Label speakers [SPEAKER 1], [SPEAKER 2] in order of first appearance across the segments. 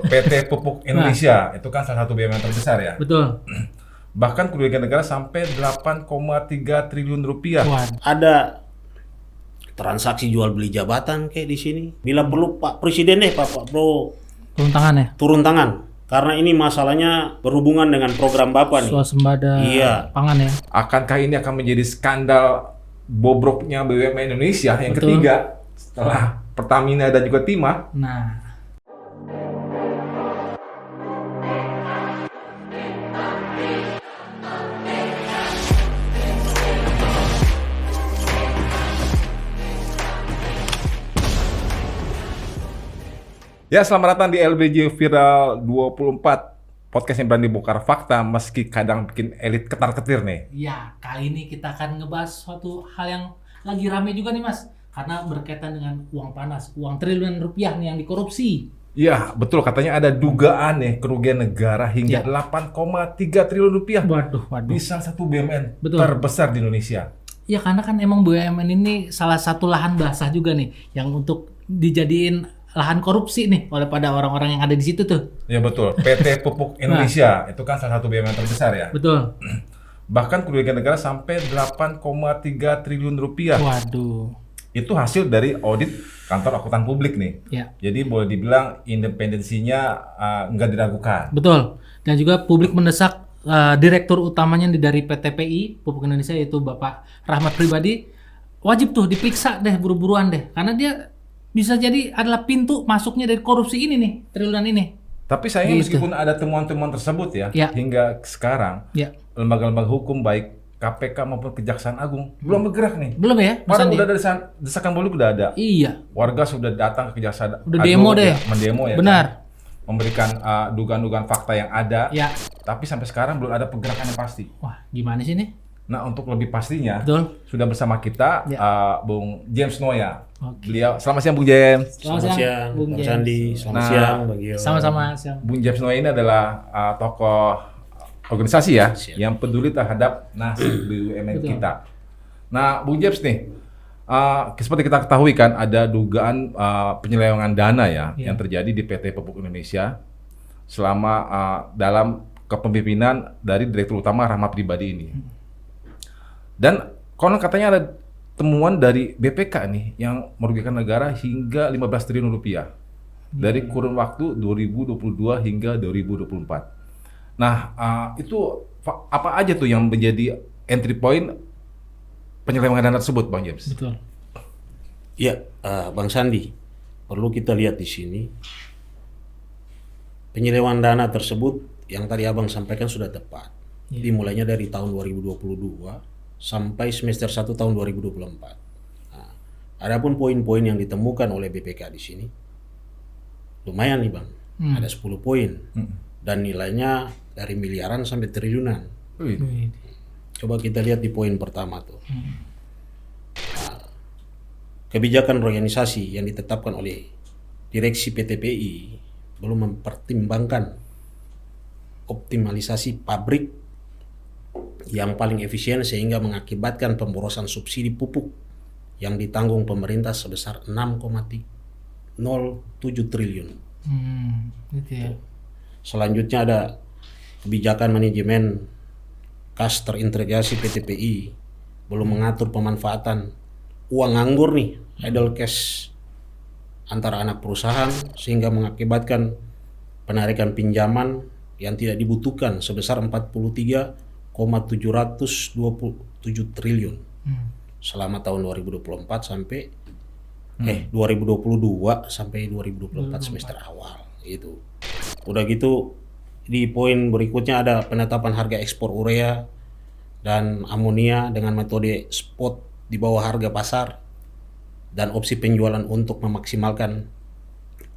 [SPEAKER 1] PT Pupuk Indonesia itu kan salah satu BUMN terbesar ya.
[SPEAKER 2] Betul.
[SPEAKER 1] Bahkan kerugian negara sampai 8,3 triliun rupiah.
[SPEAKER 2] Waduh.
[SPEAKER 3] Ada transaksi jual beli jabatan kayak di sini. Bila perlu Pak Presiden Pak Pro
[SPEAKER 2] Turun tangan ya.
[SPEAKER 3] turun tangan. Karena ini masalahnya berhubungan dengan program Bapak nih.
[SPEAKER 2] Swasembada
[SPEAKER 3] Iya.
[SPEAKER 2] pangan ya.
[SPEAKER 1] Akankah ini akan menjadi skandal bobroknya BUMN Indonesia yang
[SPEAKER 2] Betul.
[SPEAKER 1] ketiga setelah Pertamina dan juga Timah?
[SPEAKER 2] Nah,
[SPEAKER 1] Ya, selamat datang di LBJ Viral 24, podcast yang berani bongkar fakta meski kadang bikin elit ketar-ketir nih.
[SPEAKER 2] ya kali ini kita akan ngebahas suatu hal yang lagi rame juga nih Mas. Karena berkaitan dengan uang panas, uang triliunan rupiah nih yang dikorupsi.
[SPEAKER 1] Ya, betul, katanya ada dugaan nih kerugian negara hingga
[SPEAKER 2] Ya.
[SPEAKER 1] 8,3 triliun rupiah
[SPEAKER 2] Waduh.
[SPEAKER 1] di salah satu BUMN
[SPEAKER 2] Betul.
[SPEAKER 1] terbesar di Indonesia.
[SPEAKER 2] Ya karena kan emang BUMN ini salah satu lahan basah juga nih yang untuk dijadiin lahan korupsi nih oleh pada orang-orang yang ada di situ tuh.
[SPEAKER 1] Ya betul, PT Pupuk Indonesia itu kan salah satu BUMN terbesar ya.
[SPEAKER 2] Betul.
[SPEAKER 1] Bahkan kerugian negara sampai 8,3 triliun rupiah.
[SPEAKER 2] Waduh.
[SPEAKER 1] Itu hasil dari audit kantor akuntan publik nih.
[SPEAKER 2] Ya,
[SPEAKER 1] Jadi boleh dibilang independensinya nggak diragukan.
[SPEAKER 2] betul. Dan juga publik mendesak direktur utamanya dari PTPI Pupuk Indonesia yaitu Bapak Rahmat Pribadi wajib tuh diperiksa deh buru-buruan deh karena dia bisa jadi adalah pintu masuknya dari korupsi ini nih, triliunan ini.
[SPEAKER 1] Tapi sayangnya
[SPEAKER 2] Gitu.
[SPEAKER 1] meskipun ada temuan-temuan tersebut ya,
[SPEAKER 2] Ya.
[SPEAKER 1] hingga sekarang
[SPEAKER 2] Ya,
[SPEAKER 1] lembaga-lembaga hukum baik KPK maupun Kejaksaan Agung belum bergerak nih.
[SPEAKER 2] belum ya? Mas
[SPEAKER 1] Padahal
[SPEAKER 2] Andi?
[SPEAKER 1] udah ada desakan publik udah ada.
[SPEAKER 2] Iya,
[SPEAKER 1] Warga sudah datang ke Kejaksaan
[SPEAKER 2] udah
[SPEAKER 1] Agung,
[SPEAKER 2] demo deh.
[SPEAKER 1] ya, mendemo ya.
[SPEAKER 2] Benar.
[SPEAKER 1] Kan? Memberikan dugaan-dugaan fakta yang ada.
[SPEAKER 2] Ya.
[SPEAKER 1] Tapi sampai sekarang belum ada pergerakan yang pasti.
[SPEAKER 2] Wah, gimana sih nih?
[SPEAKER 1] Nah, untuk lebih pastinya
[SPEAKER 2] Betul.
[SPEAKER 1] sudah bersama kita
[SPEAKER 2] Ya.
[SPEAKER 1] Bung James Noya.
[SPEAKER 2] Oke.
[SPEAKER 1] Beliau, selamat siang Bung James.
[SPEAKER 3] Selamat siang,
[SPEAKER 2] Bung
[SPEAKER 3] Bang
[SPEAKER 2] James.
[SPEAKER 3] Sandi. Selamat
[SPEAKER 1] Nah,
[SPEAKER 3] siang, Bang Gio.
[SPEAKER 2] Sama-sama, siang.
[SPEAKER 1] Bung James Noya ini adalah tokoh organisasi ya
[SPEAKER 3] Siap.
[SPEAKER 1] yang peduli terhadap nasib BUMN
[SPEAKER 2] Betul.
[SPEAKER 1] kita. Nah, Bung James nih, seperti kita ketahui kan ada dugaan penyelewengan dana ya
[SPEAKER 2] Iya.
[SPEAKER 1] yang terjadi di PT Pupuk Indonesia selama dalam kepemimpinan dari Direktur Utama Rahmat Pribadi ini. Dan konon katanya ada temuan dari BPK nih yang merugikan negara hingga 15 triliun rupiah dari kurun waktu 2022 hingga 2024. Nah, itu apa aja tuh yang menjadi entry point penyelewengan dana tersebut, Bang James?
[SPEAKER 2] Betul.
[SPEAKER 3] Ya, Bang Sandi, perlu kita lihat di sini penyelewengan dana tersebut yang tadi Abang sampaikan sudah tepat. Dimulainya dari tahun 2022 sampai semester 1 tahun 2024. Nah, adapun poin-poin yang ditemukan oleh BPK di sini lumayan nih Bang. Ada 10 poin dan nilainya dari miliaran sampai triliunan.
[SPEAKER 1] Wih,
[SPEAKER 2] Wih.
[SPEAKER 3] Coba kita lihat di poin pertama tuh. Nah, kebijakan organisasi yang ditetapkan oleh direksi PTPI belum mempertimbangkan optimalisasi pabrik yang paling efisien sehingga mengakibatkan pemborosan subsidi pupuk yang ditanggung pemerintah sebesar 6,07 triliun.
[SPEAKER 2] Gitu ya.
[SPEAKER 3] Selanjutnya ada kebijakan manajemen kas terintegrasi PTPI belum mengatur pemanfaatan uang nganggur nih, idle cash antara anak perusahaan sehingga mengakibatkan penarikan pinjaman yang tidak dibutuhkan sebesar 43,727 triliun selama tahun 2024 sampai 2022 sampai 2024 semester awal itu. Udah gitu di poin berikutnya ada penetapan harga ekspor urea dan amonia dengan metode spot di bawah harga pasar dan opsi penjualan untuk memaksimalkan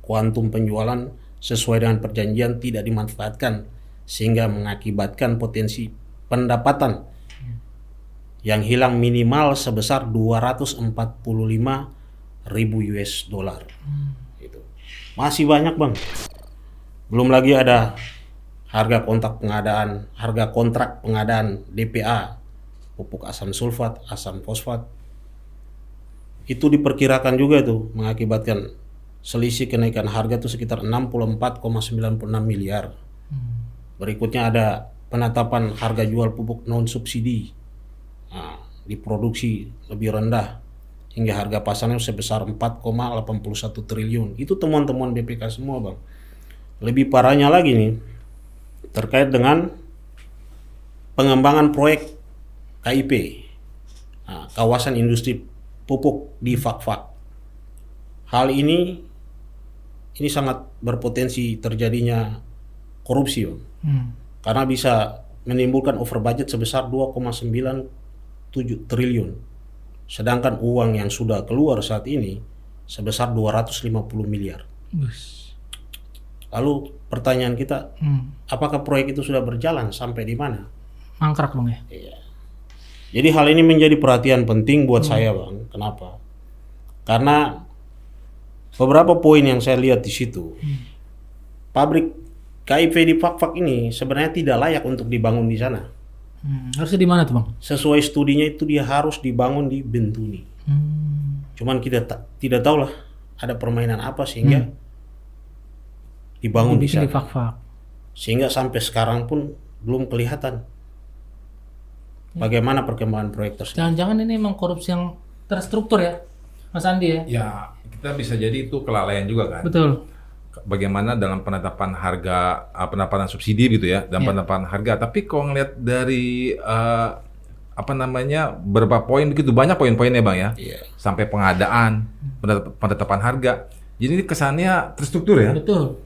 [SPEAKER 3] kuantum penjualan sesuai dengan perjanjian tidak dimanfaatkan sehingga mengakibatkan potensi pendapatan yang hilang minimal sebesar 245.000 US dollar. Itu. Masih banyak Bang. Belum lagi ada harga kontrak pengadaan DPA, pupuk asam sulfat, asam fosfat. Itu diperkirakan juga tuh mengakibatkan selisih kenaikan harga itu sekitar 64,96 miliar. Berikutnya ada penetapan harga jual pupuk non subsidi, diproduksi lebih rendah hingga harga pasarnya sebesar 4,81 triliun. Itu temuan-temuan BPK semua, Bang. Lebih parahnya lagi nih terkait dengan pengembangan proyek KIP, kawasan industri pupuk di Fakfak. Hal ini sangat berpotensi terjadinya korupsi, Bang. Karena bisa menimbulkan over budget sebesar 2,97 triliun. Sedangkan uang yang sudah keluar saat ini sebesar 250 miliar. Lalu pertanyaan kita, apakah proyek itu sudah berjalan sampai di mana?
[SPEAKER 2] Mangkrak Bang ya.
[SPEAKER 3] Iya. Jadi hal ini menjadi perhatian penting buat saya, Bang. Kenapa? Karena beberapa poin yang saya lihat di situ, pabrik KIP di Fakfak ini sebenarnya tidak layak untuk dibangun di sana.
[SPEAKER 2] Harusnya di mana tuh Bang?
[SPEAKER 3] Sesuai studinya itu dia harus dibangun di Bentuni. Cuman kita tidak tahu lah ada permainan apa sehingga dibangun di
[SPEAKER 2] Bikin
[SPEAKER 3] sana.
[SPEAKER 2] di Fakfak.
[SPEAKER 3] Sehingga sampai sekarang pun belum kelihatan bagaimana perkembangan proyek tersebut.
[SPEAKER 2] Jangan-jangan ini emang korupsi yang terstruktur ya, Mas Andi ya?
[SPEAKER 1] Ya, kita bisa jadi itu kelalaian juga kan.
[SPEAKER 2] Betul.
[SPEAKER 1] Bagaimana dalam penetapan harga, penetapan subsidi gitu ya, dan penetapan harga. Tapi kalau ngelihat dari beberapa poin begitu banyak poin-poinnya Bang ya, sampai pengadaan, penetapan harga. Jadi ini kesannya terstruktur ya.
[SPEAKER 2] Betul.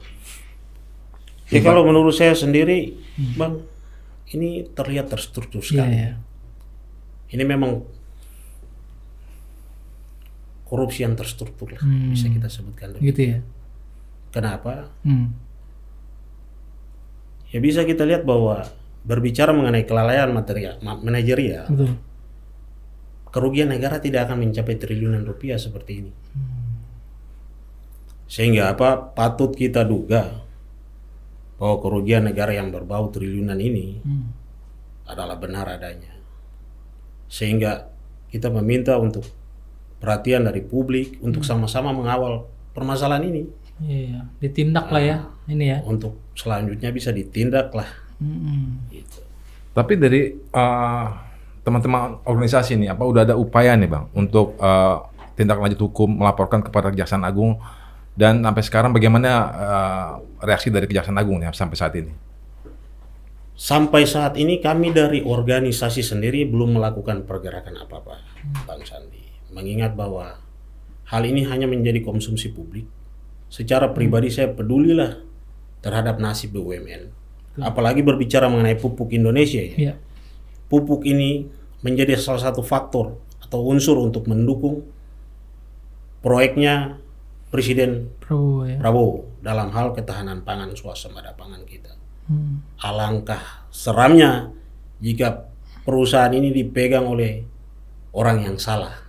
[SPEAKER 3] Ya kalau menurut saya sendiri, Bang, ini terlihat terstruktur sekali.
[SPEAKER 2] Iya.
[SPEAKER 3] Ini memang korupsi yang terstruktur lah, bisa kita sebutkan dulu.
[SPEAKER 2] Gitu ya.
[SPEAKER 3] Kenapa? Ya bisa kita lihat bahwa berbicara mengenai kelalaian manajerial,
[SPEAKER 2] Betul.
[SPEAKER 3] kerugian negara tidak akan mencapai triliunan rupiah seperti ini. Sehingga patut kita duga bahwa kerugian negara yang berbau triliunan ini adalah benar adanya. Sehingga kita meminta untuk perhatian dari publik untuk sama-sama mengawal permasalahan ini.
[SPEAKER 2] Iya, ditindak lah ya ini ya.
[SPEAKER 3] Untuk selanjutnya bisa ditindak lah. Gitu.
[SPEAKER 1] Tapi dari teman-teman organisasi nih, udah ada upaya nih Bang untuk tindak lanjut hukum melaporkan kepada Kejaksaan Agung, dan sampai sekarang bagaimana reaksi dari Kejaksaan Agung nih sampai saat ini?
[SPEAKER 3] Sampai saat ini kami dari organisasi sendiri belum melakukan pergerakan apa-apa, Bang Sandi. Mengingat bahwa hal ini hanya menjadi konsumsi publik. Secara pribadi saya pedulilah terhadap nasib BUMN. Apalagi berbicara mengenai pupuk Indonesia ya.
[SPEAKER 2] Iya.
[SPEAKER 3] Pupuk ini menjadi salah satu faktor atau unsur untuk mendukung proyeknya Presiden Prabowo dalam hal ketahanan pangan, swasembada pangan kita. Alangkah seramnya jika perusahaan ini dipegang oleh orang yang salah.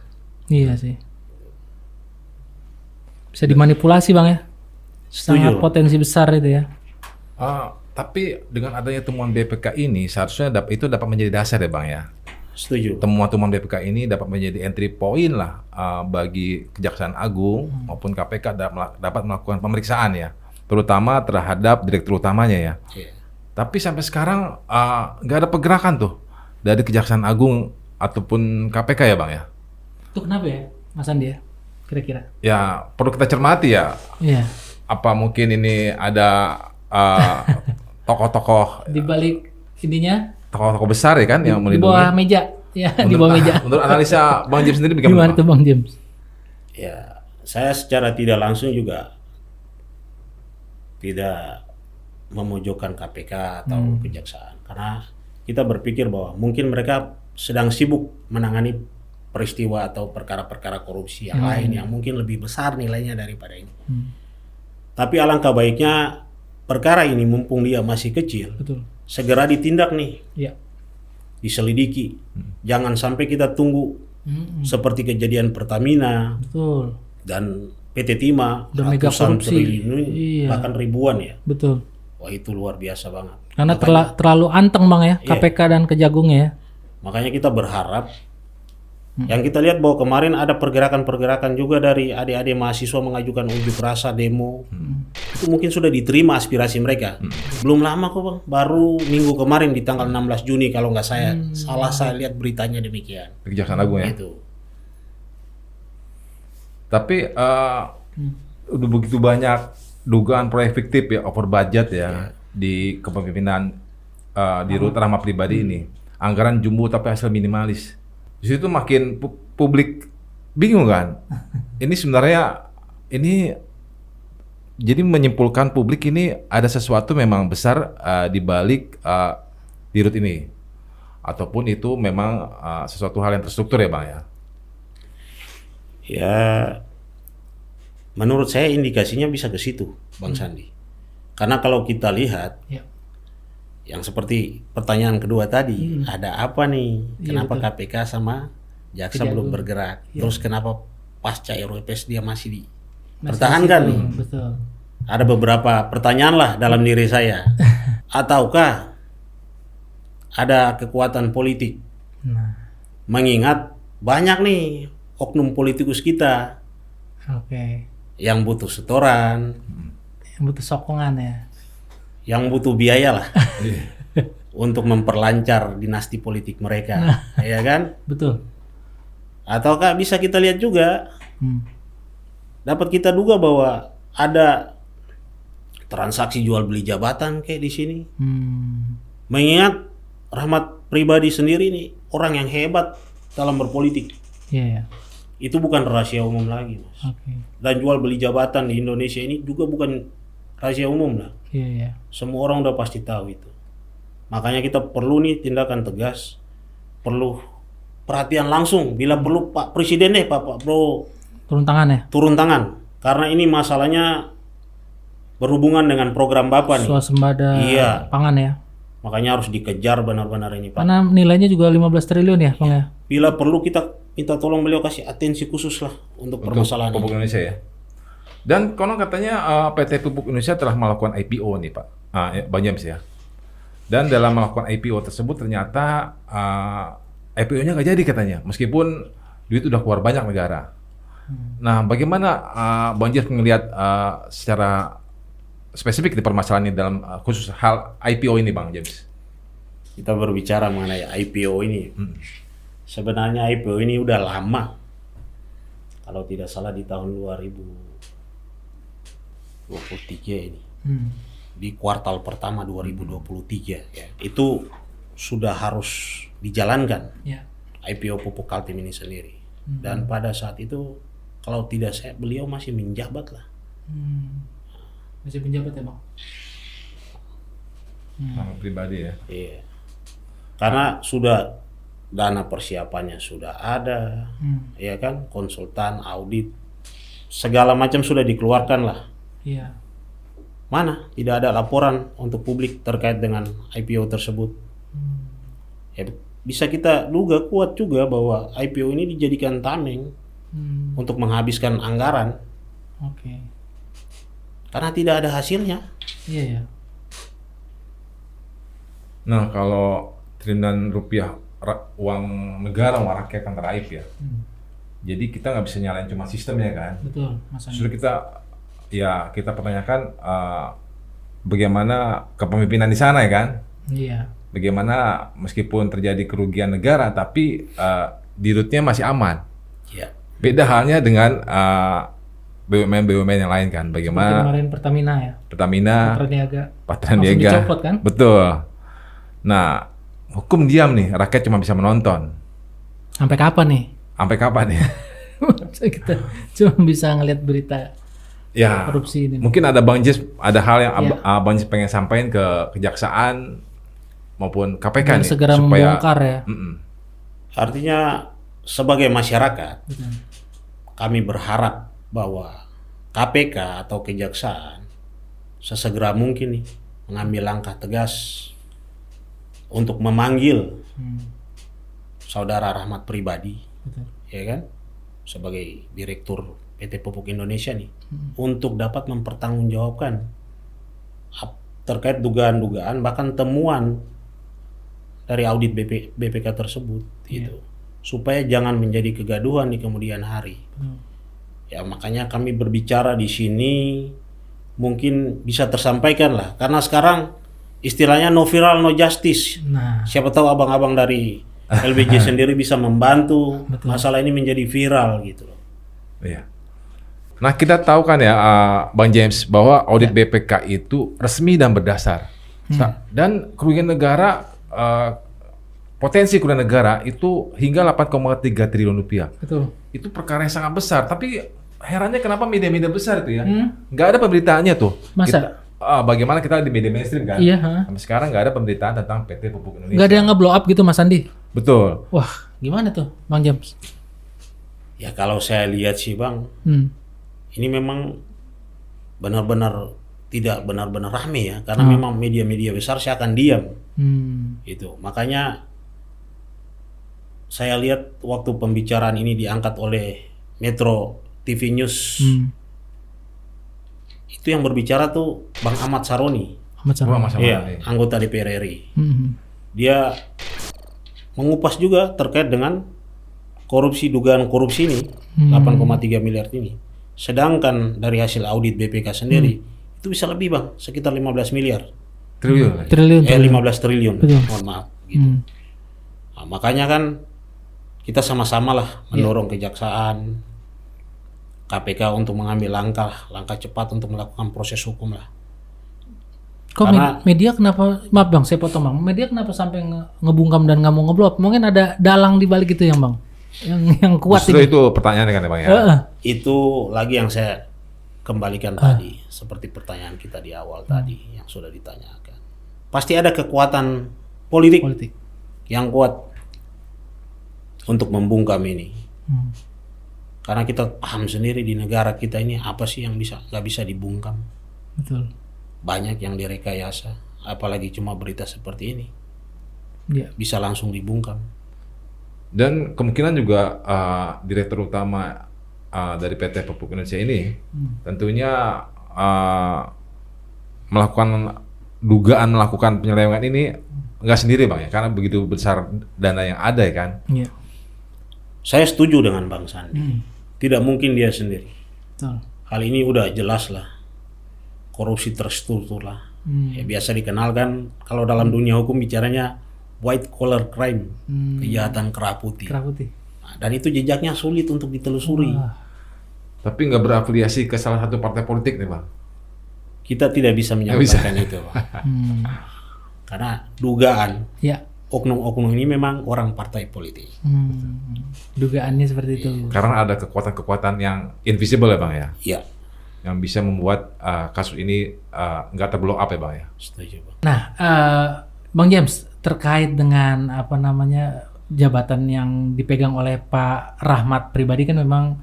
[SPEAKER 2] Iya sih. Bisa dimanipulasi Bang ya. Sangat potensi besar itu ya.
[SPEAKER 1] Tapi dengan adanya temuan BPK ini seharusnya itu dapat menjadi dasar ya Bang ya.
[SPEAKER 3] Setuju.
[SPEAKER 1] Temuan-temuan BPK ini dapat menjadi entry point lah bagi Kejaksaan Agung maupun KPK dapat melakukan pemeriksaan ya, terutama terhadap direktur utamanya ya. Tapi sampai sekarang nggak ada pergerakan tuh dari Kejaksaan Agung ataupun KPK ya Bang ya.
[SPEAKER 2] Itu kenapa ya Mas Andi ya? Kira-kira?
[SPEAKER 1] Ya perlu kita cermati ya.
[SPEAKER 2] Iya.
[SPEAKER 1] Apa mungkin ini ada tokoh-tokoh
[SPEAKER 2] Di balik ininya?
[SPEAKER 1] tokoh-tokoh besar ya kan yang
[SPEAKER 2] Di bawah meja. Ya, di bawah meja.
[SPEAKER 1] Menurut analisa Bang James sendiri
[SPEAKER 2] Gimana tuh Bang James?
[SPEAKER 3] Ya, saya secara tidak langsung juga tidak memojokkan KPK atau kejaksaan, karena kita berpikir bahwa mungkin mereka sedang sibuk menangani peristiwa atau perkara-perkara korupsi yang lain yang mungkin lebih besar nilainya daripada ini. Tapi alangkah baiknya perkara ini mumpung dia masih kecil,
[SPEAKER 2] Betul.
[SPEAKER 3] segera ditindak nih,
[SPEAKER 2] Iya.
[SPEAKER 3] diselidiki. Jangan sampai kita tunggu seperti kejadian Pertamina
[SPEAKER 2] Betul.
[SPEAKER 3] dan PT Timah,
[SPEAKER 2] Udah mega
[SPEAKER 3] ratusan
[SPEAKER 2] korupsi.
[SPEAKER 3] triliun,
[SPEAKER 2] Iya.
[SPEAKER 3] bahkan ribuan ya.
[SPEAKER 2] Betul.
[SPEAKER 3] Wah itu luar biasa banget.
[SPEAKER 2] Karena terlalu anteng Bang ya, KPK dan Kejagung ya.
[SPEAKER 3] Makanya kita berharap Yang kita lihat bahwa kemarin ada pergerakan-pergerakan juga dari adik-adik mahasiswa mengajukan unjuk rasa demo. Itu mungkin sudah diterima aspirasi mereka. Belum lama kok Bang, baru minggu kemarin di tanggal 16 Juni kalau nggak saya lihat beritanya demikian.
[SPEAKER 1] Kejaksaan Agung ya.
[SPEAKER 3] Itu.
[SPEAKER 1] Tapi udah begitu banyak dugaan proyek fiktif ya, over budget ya di kepemimpinan di Rut Rahmat Pribadi ini. Anggaran jumbo tapi hasil minimalis. Di situ makin publik bingung kan. Ini sebenarnya jadi menyimpulkan publik ini ada sesuatu memang besar di balik di Rut ini. Ataupun itu memang sesuatu hal yang terstruktur ya Bang ya.
[SPEAKER 3] Ya, menurut saya indikasinya bisa ke situ, Bang Sandi. Karena kalau kita lihat, yang seperti pertanyaan kedua tadi, ada apa nih? Kenapa KPK sama jaksa belum bergerak? Terus kenapa pasca RUPS dia masih dipertahankan nih?
[SPEAKER 2] Betul.
[SPEAKER 3] Ada beberapa pertanyaan lah dalam diri saya. Ataukah ada kekuatan politik? Mengingat banyak nih oknum politikus kita yang butuh setoran,
[SPEAKER 2] yang butuh sokongan ya,
[SPEAKER 3] yang butuh biaya lah untuk memperlancar dinasti politik mereka, ya kan?
[SPEAKER 2] Betul.
[SPEAKER 3] Ataukah bisa kita lihat juga, dapat kita duga bahwa ada transaksi jual beli jabatan kayak di sini. Mengingat Rahmat Pribadi sendiri nih orang yang hebat dalam berpolitik. Itu bukan rahasia umum lagi, Mas. Dan jual beli jabatan di Indonesia ini juga bukan rahasia umum lah. Semua orang udah pasti tahu itu. Makanya kita perlu nih tindakan tegas, perlu perhatian langsung. Bila perlu Pak Presiden Pak Bro
[SPEAKER 2] turun tangan ya.
[SPEAKER 3] Turun tangan, karena ini masalahnya berhubungan dengan program Bapak nih.
[SPEAKER 2] Swasembada pangan ya.
[SPEAKER 3] Makanya harus dikejar benar-benar ini Pak.
[SPEAKER 2] Karena nilainya juga 15 triliun ya Bang ya.
[SPEAKER 3] Bila perlu kita minta tolong beliau kasih atensi khusus lah untuk permasalahan
[SPEAKER 1] Pupuk Indonesia ya. Dan konon katanya PT Pupuk Indonesia telah melakukan IPO nih Pak, Bang James ya. Dan dalam melakukan IPO tersebut ternyata IPO-nya nggak jadi katanya, meskipun duit udah keluar banyak negara. Nah, bagaimana Bang James melihat secara spesifik di permasalahan ini dalam khusus hal IPO ini Bang James?
[SPEAKER 3] Kita berbicara mengenai IPO ini. Sebenarnya IPO ini udah lama. Kalau tidak salah di tahun 2023 ini. Di kuartal pertama 2023 ya. Itu sudah harus dijalankan. IPO Pupuk Kaltim ini sendiri. Dan pada saat itu kalau tidak saya beliau masih menjabat lah.
[SPEAKER 2] Masih penjabat ya Bang?
[SPEAKER 1] Rahmat Pribadi ya.
[SPEAKER 3] Iya. Karena sudah dana persiapannya sudah ada, ya kan, konsultan, audit, segala macam sudah dikeluarkan lah. Mana tidak ada laporan untuk publik terkait dengan IPO tersebut. Ya, bisa kita duga kuat juga bahwa IPO ini dijadikan tameng untuk menghabiskan anggaran. Karena tidak ada hasilnya.
[SPEAKER 1] Nah, kalau triliunan rupiah uang negara, uang rakyat kan teraib ya. Jadi kita nggak bisa nyalain cuma sistemnya kan.
[SPEAKER 2] Betul.
[SPEAKER 1] Justru kita pertanyakan bagaimana kepemimpinan di sana ya kan. Bagaimana meskipun terjadi kerugian negara tapi di rootnya masih aman. Beda halnya dengan BUMN yang lain kan. Bagaimana?
[SPEAKER 2] Seperti kemarin Pertamina ya.
[SPEAKER 1] Patraniaga.
[SPEAKER 2] Dicopot kan?
[SPEAKER 1] Betul. Nah, hukum diam nih, rakyat cuma bisa menonton.
[SPEAKER 2] Sampai kapan nih? Kita cuma bisa ngelihat berita korupsi ini.
[SPEAKER 1] Mungkin ada Bang Jess, ada hal yang Bang Jess pengen sampaikan ke kejaksaan maupun KPK nih
[SPEAKER 2] segera
[SPEAKER 1] supaya
[SPEAKER 2] membongkar ya.
[SPEAKER 3] Artinya sebagai masyarakat kami berharap bahwa KPK atau kejaksaan sesegera mungkin nih mengambil langkah tegas untuk memanggil saudara Rahmat Pribadi, ya kan, sebagai direktur PT Pupuk Indonesia nih, untuk dapat mempertanggungjawabkan terkait dugaan-dugaan bahkan temuan dari audit BPK tersebut, itu supaya jangan menjadi kegaduhan di kemudian hari. Ya makanya kami berbicara di sini mungkin bisa tersampaikan lah, karena sekarang istilahnya no viral no justice.
[SPEAKER 2] Nah,
[SPEAKER 3] Siapa tahu abang-abang dari LBJ sendiri bisa membantu
[SPEAKER 2] Betul.
[SPEAKER 3] masalah ini menjadi viral gitu loh.
[SPEAKER 1] Iya. Nah, kita tahu kan ya, Bang James, bahwa audit BPK itu resmi dan berdasar. Dan kerugian negara, potensi kerugian negara itu hingga 8,3 triliun rupiah.
[SPEAKER 2] betul.
[SPEAKER 1] Itu perkara yang sangat besar. Tapi herannya kenapa media-media besar itu ya, nggak ada pemberitaannya tuh.
[SPEAKER 2] Masa?
[SPEAKER 1] Bagaimana kita di media mainstream kan?
[SPEAKER 2] Iya, ha?
[SPEAKER 1] Sampai sekarang nggak ada pemberitaan tentang PT Pupuk Indonesia.
[SPEAKER 2] Nggak ada yang nge-blow up gitu Mas Andi?
[SPEAKER 1] Betul.
[SPEAKER 2] Wah, gimana tuh Bang James?
[SPEAKER 3] Ya kalau saya lihat sih Bang, ini memang benar-benar tidak benar-benar rame ya, karena memang media-media besar saya akan diam. Itu makanya saya lihat waktu pembicaraan ini diangkat oleh Metro TV News, itu yang berbicara tuh Bang Ahmad Saroni,
[SPEAKER 2] Ahmad Saroni.
[SPEAKER 3] iya, anggota DPR RI. Dia mengupas juga terkait dengan korupsi, dugaan korupsi ini 8,3 miliar ini. Sedangkan dari hasil audit BPK sendiri itu bisa lebih Bang, sekitar 15 miliar.
[SPEAKER 1] Triliun.
[SPEAKER 2] Triliun.
[SPEAKER 3] 15 triliun.
[SPEAKER 2] Betul.
[SPEAKER 3] Mohon maaf gitu. Nah, makanya kan kita sama-sama lah mendorong kejaksaan, KPK untuk mengambil langkah cepat untuk melakukan proses hukum lah.
[SPEAKER 2] Kok
[SPEAKER 3] Karena-
[SPEAKER 2] media kenapa, maaf Bang, saya potong Bang. Media kenapa sampai ngebungkam dan nggak mau nge-blow up? Mungkin ada dalang di balik itu yang Bang, yang kuat
[SPEAKER 1] Justru
[SPEAKER 2] ini.
[SPEAKER 1] itu pertanyaan kan ya Bang ya.
[SPEAKER 3] Itu lagi yang saya kembalikan tadi, seperti pertanyaan kita di awal tadi yang sudah ditanyakan. Pasti ada kekuatan politik
[SPEAKER 2] Politik.
[SPEAKER 3] yang kuat untuk membungkam ini. Karena kita paham sendiri di negara kita ini apa sih yang nggak bisa dibungkam.
[SPEAKER 2] Betul.
[SPEAKER 3] Banyak yang direkayasa, apalagi cuma berita seperti ini
[SPEAKER 2] Iya.
[SPEAKER 3] bisa langsung dibungkam.
[SPEAKER 1] Dan kemungkinan juga direktur utama dari PT Pupuk Indonesia ini tentunya melakukan penyelewengan ini nggak sendiri Bang ya, karena begitu besar dana yang ada ya kan.
[SPEAKER 2] Iya.
[SPEAKER 3] Saya setuju dengan Bang Sandi. Tidak mungkin dia sendiri.
[SPEAKER 2] Betul.
[SPEAKER 3] Hal ini udah jelas lah. Korupsi terstruktur lah. Ya, biasa dikenalkan kalau dalam dunia hukum bicaranya white collar crime, kejahatan kerah putih.
[SPEAKER 2] Kerah putih.
[SPEAKER 3] Nah, dan itu jejaknya sulit untuk ditelusuri.
[SPEAKER 1] Tapi nggak berafiliasi ke salah satu partai politik nih Bang.
[SPEAKER 3] Kita tidak bisa menyampaikan itu, Pak. Karena dugaan
[SPEAKER 2] Ya.
[SPEAKER 3] oknum-oknum ini memang orang partai politik.
[SPEAKER 2] Dugaannya seperti itu.
[SPEAKER 1] Karena ada kekuatan-kekuatan yang invisible ya Bang ya,
[SPEAKER 3] Iya,
[SPEAKER 1] yang bisa membuat kasus ini nggak terblow up ya Bang ya.
[SPEAKER 3] setuju, Pak.
[SPEAKER 2] Nah, Bang James, terkait dengan apa namanya jabatan yang dipegang oleh Pak Rahmat pribadi kan memang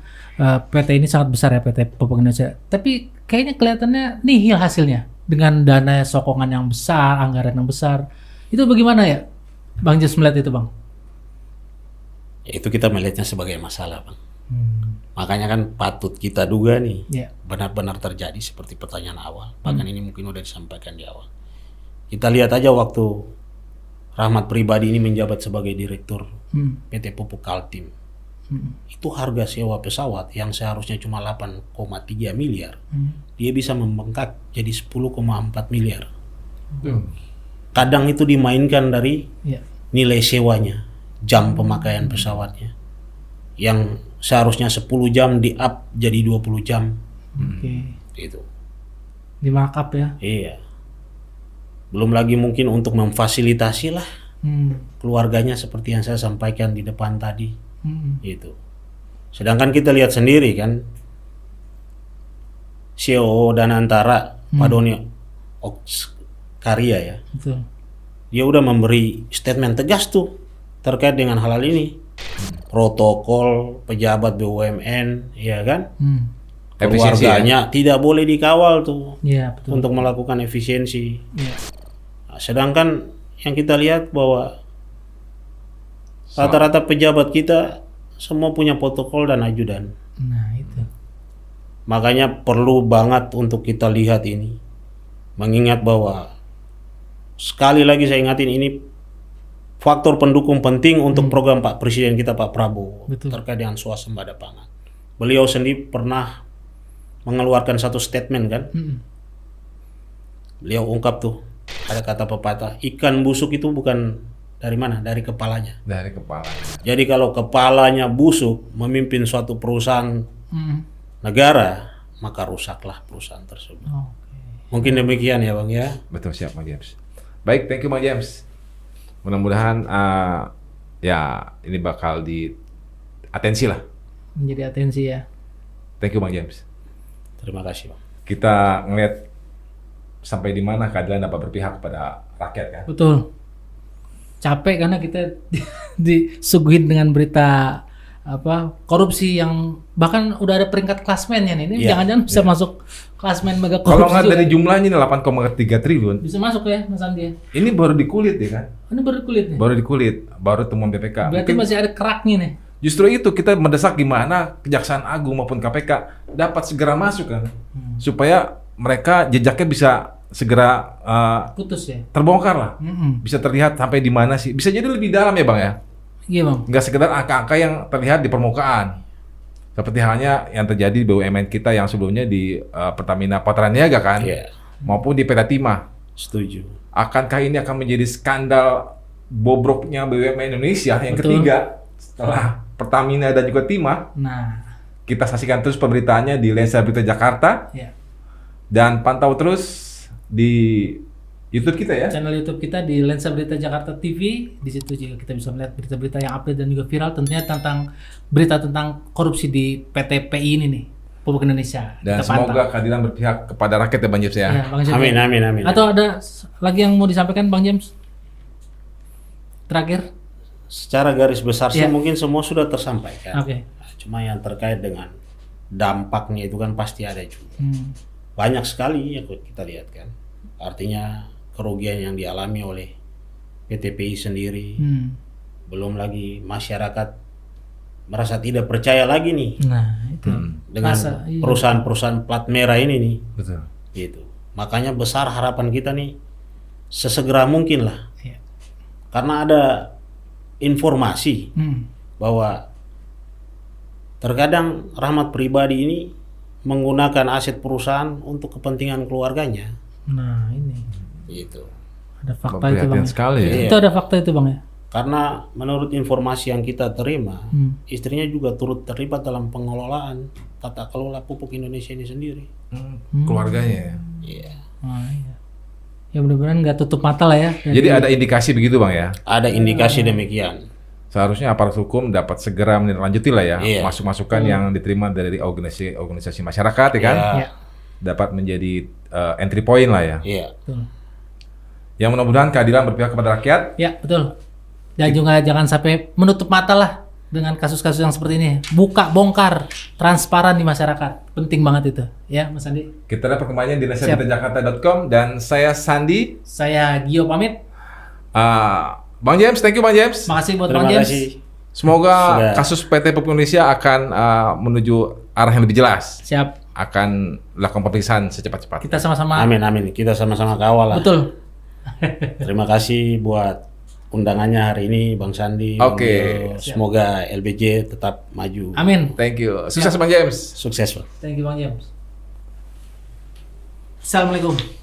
[SPEAKER 2] PT ini sangat besar ya, PT Pupuk Indonesia. Tapi kayaknya kelihatannya nihil hasilnya dengan dana sokongan yang besar, anggaran yang besar. Itu bagaimana ya, Bang James melihat itu, Bang?
[SPEAKER 3] Ya, itu kita melihatnya sebagai masalah, Bang. Makanya kan patut kita duga nih
[SPEAKER 2] Ya.
[SPEAKER 3] benar-benar terjadi seperti pertanyaan awal. Bahkan ini mungkin udah disampaikan di awal. Kita lihat aja waktu Rahmat pribadi ini menjabat sebagai direktur PT Pupuk Kaltim. Itu harga sewa pesawat yang seharusnya cuma 8,3 miliar, dia bisa membengkak jadi 10,4 miliar. Kadang itu dimainkan dari
[SPEAKER 2] Ya.
[SPEAKER 3] nilai sewanya, jam pemakaian pesawatnya. Yang seharusnya 10 jam di-up jadi 20 jam.
[SPEAKER 2] Oke.
[SPEAKER 3] Itu.
[SPEAKER 2] Di markup ya.
[SPEAKER 3] Iya. Belum lagi mungkin untuk memfasilitasi lah keluarganya seperti yang saya sampaikan di depan tadi. Itu. Sedangkan kita lihat sendiri kan, CEO Danantara, Pak Doni Karya ya,
[SPEAKER 2] Betul.
[SPEAKER 3] dia udah memberi statement tegas tuh terkait dengan hal ini. Protokol pejabat BUMN, ya kan,
[SPEAKER 1] Efisiensi ya?
[SPEAKER 3] keluarganya tidak boleh dikawal tuh
[SPEAKER 2] Iya, betul.
[SPEAKER 3] untuk melakukan efisiensi.
[SPEAKER 2] Iya.
[SPEAKER 3] Nah, sedangkan yang kita lihat bahwa rata-rata pejabat kita semua punya protokol dan ajudan.
[SPEAKER 2] Nah, itu.
[SPEAKER 3] Makanya perlu banget untuk kita lihat ini. Mengingat bahwa sekali lagi saya ingatin ini faktor pendukung penting untuk program Pak Presiden kita Pak Prabowo
[SPEAKER 2] Betul.
[SPEAKER 3] terkait dengan swasembada pangan. Beliau sendiri pernah mengeluarkan satu statement kan. Beliau ungkap tuh, ada kata pepatah, ikan busuk itu bukan dari mana? Dari kepalanya.
[SPEAKER 1] Dari kepala.
[SPEAKER 3] Jadi kalau kepalanya busuk memimpin suatu perusahaan negara, maka rusaklah perusahaan tersebut. Mungkin demikian ya Bang ya.
[SPEAKER 1] Betul, siap Bang James. Baik, thank you Bang James. Mudah-mudahan ya ini bakal di atensi lah.
[SPEAKER 2] Menjadi atensi ya.
[SPEAKER 1] Thank you Bang James.
[SPEAKER 3] Terima kasih Bang.
[SPEAKER 1] Kita ngeliat sampai di mana keadilan dapat berpihak kepada rakyat kan.
[SPEAKER 2] Betul. Capek karena kita disuguhin dengan berita korupsi yang bahkan udah ada peringkat klasmennya nih. Ini
[SPEAKER 3] Iya,
[SPEAKER 2] jangan-jangan bisa masuk klasmen mega korupsi.
[SPEAKER 1] Kalau nggak
[SPEAKER 2] juga.
[SPEAKER 1] dari jumlahnya ini 8,3 triliun,
[SPEAKER 2] Bisa masuk ya Mas Andi ya?
[SPEAKER 1] ini baru di kulit ya kan?
[SPEAKER 2] Ini baru kulit nih.
[SPEAKER 1] Baru di kulit, baru temuan BPK.
[SPEAKER 2] Berarti
[SPEAKER 1] Mungkin
[SPEAKER 2] masih ada keraknya nih.
[SPEAKER 1] justru itu kita mendesak gimana Kejaksaan Agung maupun KPK dapat segera masuk kan, supaya mereka jejaknya bisa segera
[SPEAKER 2] Putus ya.
[SPEAKER 1] terbongkar lah,
[SPEAKER 2] Mm-mm.
[SPEAKER 1] bisa terlihat sampai di mana sih, bisa jadi lebih dalam ya Bang ya,
[SPEAKER 2] Iya Bang.
[SPEAKER 1] nggak sekedar angka-angka yang terlihat di permukaan, seperti halnya yang terjadi di BUMN kita yang sebelumnya di Pertamina Patraniaga kan,
[SPEAKER 3] Iya,
[SPEAKER 1] maupun di PT Timah.
[SPEAKER 3] setuju.
[SPEAKER 1] Akankah ini akan menjadi skandal bobroknya BUMN Indonesia yang
[SPEAKER 2] Betul.
[SPEAKER 1] ketiga setelah Pertamina dan juga Timah?
[SPEAKER 2] Nah,
[SPEAKER 1] Kita saksikan terus pemberitaannya di Lensa Berita Jakarta
[SPEAKER 2] ya.
[SPEAKER 1] dan pantau terus di YouTube kita ya.
[SPEAKER 2] Channel YouTube kita di Lensa Berita Jakarta TV. Di situ juga kita bisa melihat berita-berita yang update dan juga viral tentunya tentang berita tentang korupsi di PT PI ini nih, Pupuk Indonesia.
[SPEAKER 1] Dan
[SPEAKER 2] Kita pantau.
[SPEAKER 1] semoga keadilan berpihak kepada rakyat ya Bang James ya.
[SPEAKER 2] Ya, Bang James.
[SPEAKER 3] Amin, amin, amin.
[SPEAKER 2] Atau ada lagi yang mau disampaikan Bang James? Terakhir?
[SPEAKER 3] Secara garis besar sih
[SPEAKER 2] Iya.
[SPEAKER 3] mungkin semua sudah tersampaikan.
[SPEAKER 2] Oke.
[SPEAKER 3] Nah, cuma yang terkait dengan dampaknya itu kan pasti ada juga.
[SPEAKER 2] Hmm.
[SPEAKER 3] Banyak sekali yang kita lihat kan. Artinya kerugian yang dialami oleh PTPI sendiri.
[SPEAKER 2] Hmm.
[SPEAKER 3] Belum lagi masyarakat merasa tidak percaya lagi nih
[SPEAKER 2] Nah, itu.
[SPEAKER 3] dengan
[SPEAKER 2] Iya.
[SPEAKER 3] perusahaan-perusahaan plat merah ini nih.
[SPEAKER 1] Betul.
[SPEAKER 3] Gitu. Makanya besar harapan kita nih sesegera mungkin lah.
[SPEAKER 2] Iya.
[SPEAKER 3] Karena ada informasi
[SPEAKER 2] Hmm.
[SPEAKER 3] bahwa terkadang Rahmat Pribadi ini menggunakan aset perusahaan untuk kepentingan keluarganya.
[SPEAKER 2] Nah, ini.
[SPEAKER 3] Gitu.
[SPEAKER 2] Ada fakta itu Bang.
[SPEAKER 1] Memprihatinkan
[SPEAKER 2] Ya?
[SPEAKER 1] sekali ya.
[SPEAKER 3] Iya.
[SPEAKER 2] Itu ada fakta itu Bang ya?
[SPEAKER 3] Karena menurut informasi yang kita terima,
[SPEAKER 2] Hmm.
[SPEAKER 3] istrinya juga turut terlibat dalam pengelolaan tata kelola pupuk Indonesia ini sendiri.
[SPEAKER 1] Keluarganya ya.
[SPEAKER 3] Iya.
[SPEAKER 2] Nah, iya. Ya mudah-mudahan nggak tutup mata lah ya.
[SPEAKER 1] Jadi ada indikasi begitu Bang ya.
[SPEAKER 3] Ada indikasi demikian.
[SPEAKER 1] Seharusnya aparat hukum dapat segera menindaklanjuti lah ya
[SPEAKER 3] Iya.
[SPEAKER 1] masuk-masukan yang diterima dari organisasi masyarakat ya kan.
[SPEAKER 3] Iya.
[SPEAKER 2] Ya.
[SPEAKER 1] Dapat menjadi entry point lah ya.
[SPEAKER 3] Iya.
[SPEAKER 2] Betul.
[SPEAKER 1] Yang mudah-mudahan keadilan berpihak kepada rakyat.
[SPEAKER 2] Ya, betul. Dan juga jangan sampai menutup mata lah dengan kasus-kasus yang seperti ini. Buka, bongkar, transparan di masyarakat. Penting banget itu. Ya, Mas Andi.
[SPEAKER 1] Kita lihat perkembangannya di
[SPEAKER 2] Siap.
[SPEAKER 1] lensaberitajakarta.com dan saya Sandi.
[SPEAKER 2] Saya Gio pamit.
[SPEAKER 1] Bang James, thank you Bang James.
[SPEAKER 2] Makasih buat
[SPEAKER 3] Terima
[SPEAKER 2] Bang James.
[SPEAKER 3] kasih.
[SPEAKER 1] Semoga
[SPEAKER 3] Sudah.
[SPEAKER 1] kasus PT Pupuk Indonesia akan menuju arah yang lebih jelas.
[SPEAKER 2] Siap.
[SPEAKER 1] Akan lakukan pemeriksaan secepat-cepatnya.
[SPEAKER 2] Kita sama-sama.
[SPEAKER 3] Amin, amin. Kita sama-sama kawal lah.
[SPEAKER 2] Betul.
[SPEAKER 3] Terima kasih buat undangannya hari ini Bang Sandi. Bang
[SPEAKER 1] Oke.
[SPEAKER 3] Gio. Semoga LBJ tetap maju.
[SPEAKER 2] Amin.
[SPEAKER 1] Thank you. Sukses Bang James.
[SPEAKER 3] Sukses, Bang.
[SPEAKER 2] Thank you Bang James. Assalamualaikum.